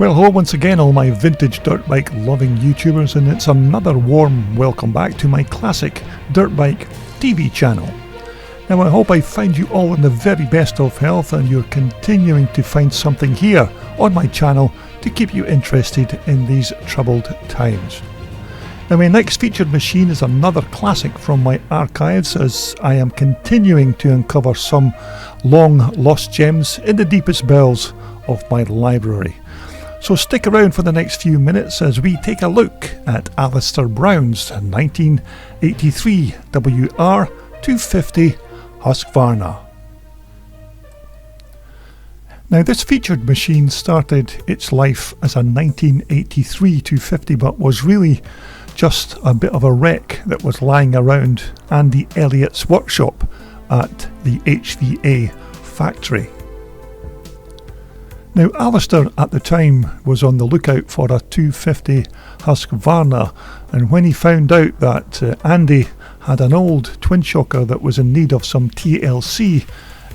Well, hello once again, all my vintage dirt bike loving YouTubers, and it's another warm welcome back to my classic dirt bike TV channel. Now, I hope I find you all in the very best of health and you're continuing to find something here on my channel to keep you interested in these troubled times. Now, my next featured machine is another classic from my archives, as I am continuing to uncover some long lost gems in the deepest bells of my library. So stick around for the next few minutes as we take a look at Alastair Brown's 1983 WR250 Husqvarna. Now, this featured machine started its life as a 1983 250, but was really just a bit of a wreck that was lying around Andy Elliott's workshop at the HVA factory. Now, Alastair at the time was on the lookout for a 250 Husqvarna, and when he found out that Andy had an old Twinshocker that was in need of some TLC,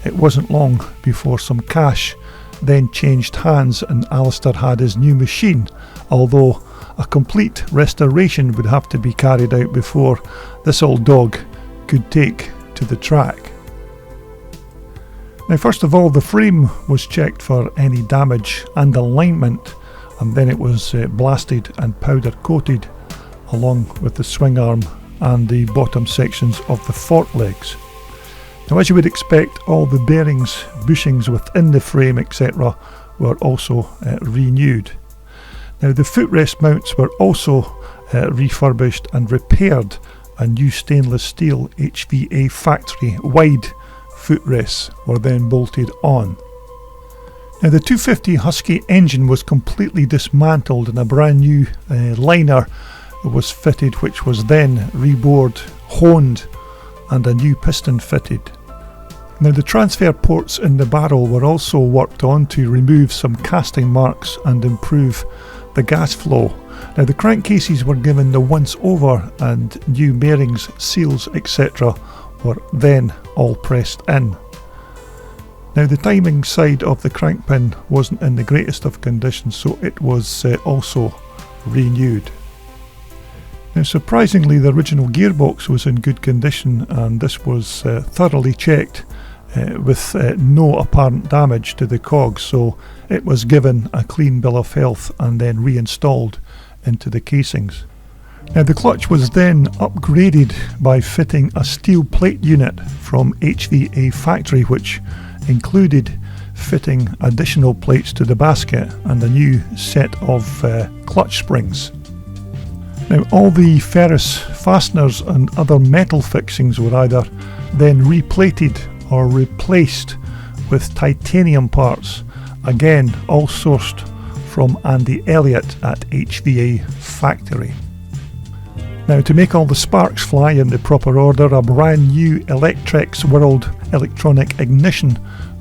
it wasn't long before some cash then changed hands and Alastair had his new machine, although a complete restoration would have to be carried out before this old dog could take to the track. Now, first of all, the frame was checked for any damage and alignment, and then it was blasted and powder coated along with the swing arm and the bottom sections of the fork legs. Now, as you would expect, all the bearings, bushings within the frame, etc. were also renewed. Now, the footrest mounts were also refurbished and repaired. A new stainless steel HVA factory wide footrests were then bolted on. Now, the 250 Husky engine was completely dismantled and a brand new liner was fitted, which was then rebored, honed, and a new piston fitted. Now, the transfer ports in the barrel were also worked on to remove some casting marks and improve the gas flow. Now, the crankcases were given the once over and new bearings, seals, etc. were then all pressed in. Now, the timing side of the crank pin wasn't in the greatest of condition, so it was also renewed. Now, surprisingly, the original gearbox was in good condition, and this was thoroughly checked with no apparent damage to the cogs, so it was given a clean bill of health and then reinstalled into the casings. Now, the clutch was then upgraded by fitting a steel plate unit from HVA factory, which included fitting additional plates to the basket and a new set of clutch springs. Now, all the ferrous fasteners and other metal fixings were either then replated or replaced with titanium parts, again all sourced from Andy Elliott at HVA factory. Now, to make all the sparks fly in the proper order, a brand new Electrex World electronic ignition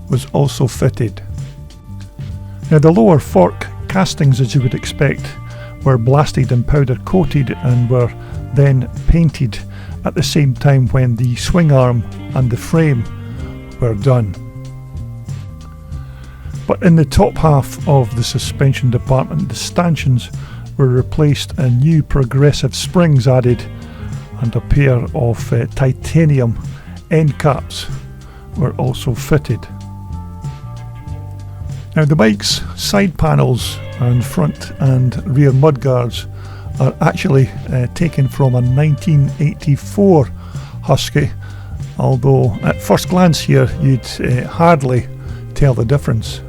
was also fitted. Now, the lower fork castings, as you would expect, were blasted and powder coated and were then painted at the same time when the swing arm and the frame were done. But in the top half of the suspension department, the stanchions were replaced and new progressive springs added, and a pair of titanium end caps were also fitted. Now, the bike's side panels and front and rear mudguards are actually taken from a 1984 Husky, although at first glance here you'd hardly tell the difference.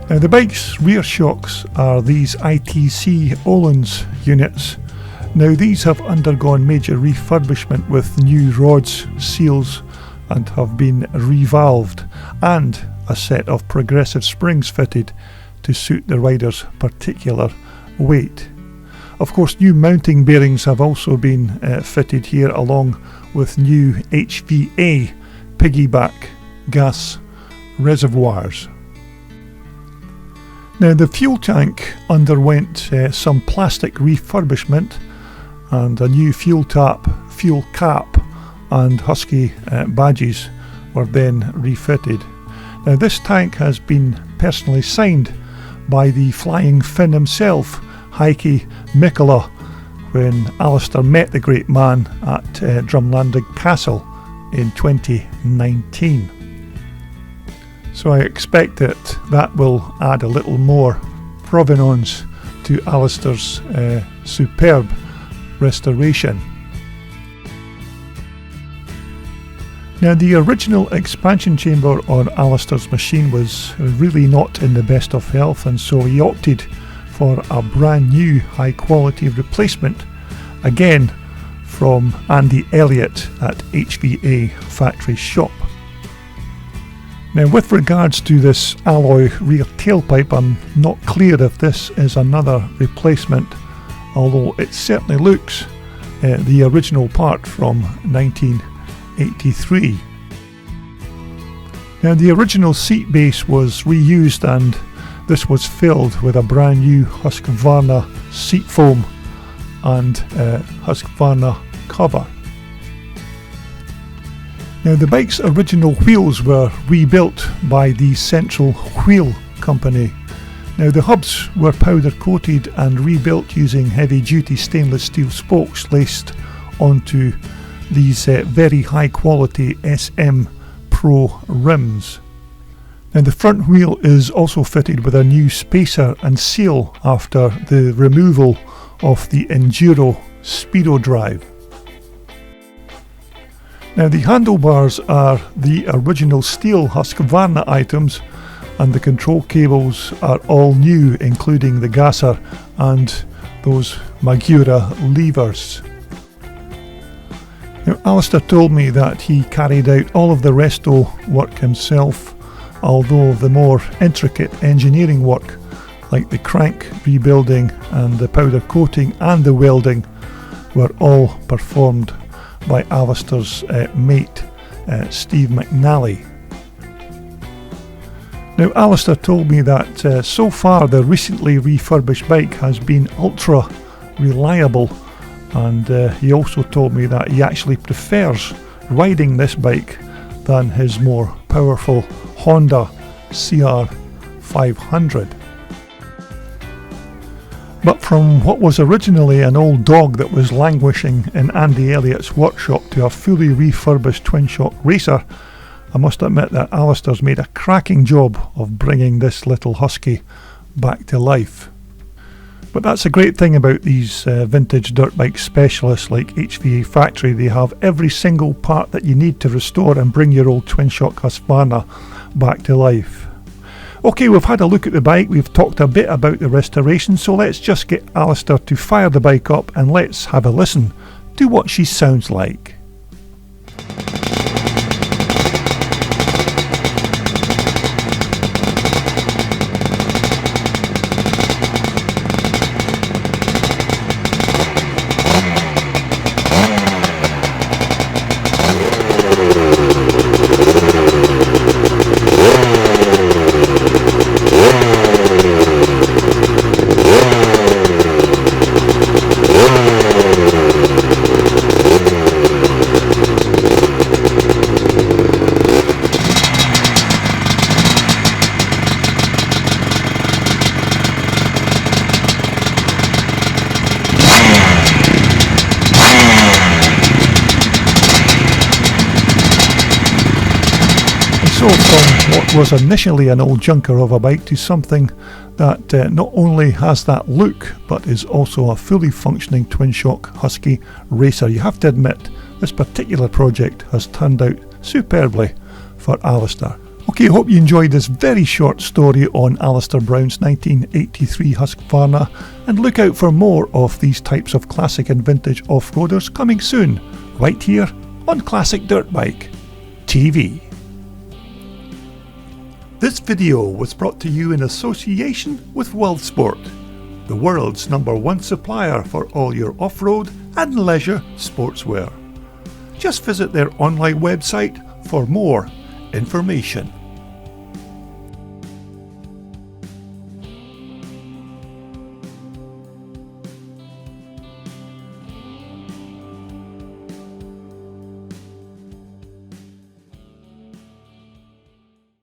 Now, the bike's rear shocks are these ITC Öhlins units. Now, these have undergone major refurbishment with new rods, seals, and have been revalved, and a set of progressive springs fitted to suit the rider's particular weight. Of course, new mounting bearings have also been fitted here, along with new HVA piggyback gas reservoirs. Now, the fuel tank underwent some plastic refurbishment, and a new fuel tap, fuel cap and Husky badges were then refitted. Now, this tank has been personally signed by the flying Finn himself, Heikki Mikkola, when Alastair met the great man at Drumlandig Castle in 2019. So I expect that will add a little more provenance to Alastair's superb restoration. Now, the original expansion chamber on Alastair's machine was really not in the best of health, and so he opted for a brand new high quality replacement, again from Andy Elliott at HVA Factory Shop. Now, with regards to this alloy rear tailpipe, I'm not clear if this is another replacement, although it certainly looks the original part from 1983. Now, the original seat base was reused, and this was filled with a brand new Husqvarna seat foam and Husqvarna cover. Now, the bike's original wheels were rebuilt by the Central Wheel Company. Now, the hubs were powder coated and rebuilt using heavy duty stainless steel spokes laced onto these very high quality SM Pro rims. Now, the front wheel is also fitted with a new spacer and seal after the removal of the Enduro Speedo drive. Now, the handlebars are the original steel Husqvarna items, and the control cables are all new, including the gasser and those Magura levers. Now, Alastair told me that he carried out all of the resto work himself, although the more intricate engineering work, like the crank rebuilding and the powder coating and the welding, were all performed by Alastair's mate, Steve McNally. Now, Alastair told me that so far the recently refurbished bike has been ultra reliable, and he also told me that he actually prefers riding this bike than his more powerful Honda CR500. But from what was originally an old dog that was languishing in Andy Elliott's workshop to a fully refurbished twin-shock racer, I must admit that Alastair's made a cracking job of bringing this little husky back to life. But that's a great thing about these vintage dirt bike specialists like HVA Factory. They have every single part that you need to restore and bring your old twin-shock Husqvarna back to life. Okay, we've had a look at the bike, we've talked a bit about the restoration, so let's just get Alastair to fire the bike up and let's have a listen to what she sounds like. So from what was initially an old junker of a bike to something that not only has that look but is also a fully functioning twin-shock Husky racer, you have to admit this particular project has turned out superbly for Alastair. Okay, I hope you enjoyed this very short story on Alastair Brown's 1983 Husqvarna, and look out for more of these types of classic and vintage off-roaders coming soon, right here on Classic Dirt Bike TV. This video was brought to you in association with WorldSport, the world's #1 supplier for all your off-road and leisure sportswear. Just visit their online website for more information.